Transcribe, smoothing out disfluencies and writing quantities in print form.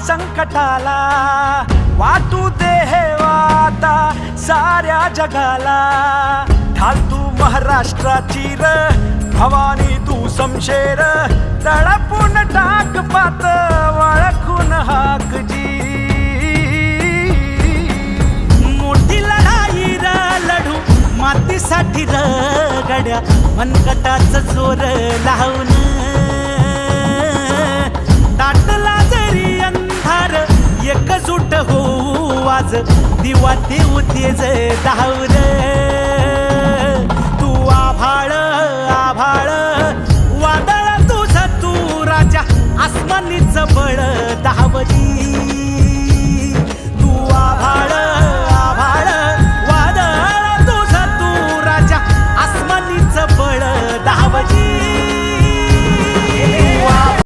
संकटाला वाटू दे हे वाता साऱ्या जगाला ढाल तू महाराष्ट्राची र भवानी तू समशेर तळपून टाक पात वळखून हाक जी मोठी लढाई र लढू मातीसाठी र गड्या मनगटाचं जोर लावून दाटला जरी अंधार एकजूट होऊ आज दिवा देऊ तेज धावर तू आभाळ आभाळ वादळ तुझं तू राजा आसमानीच बळ धावली तू आभाळ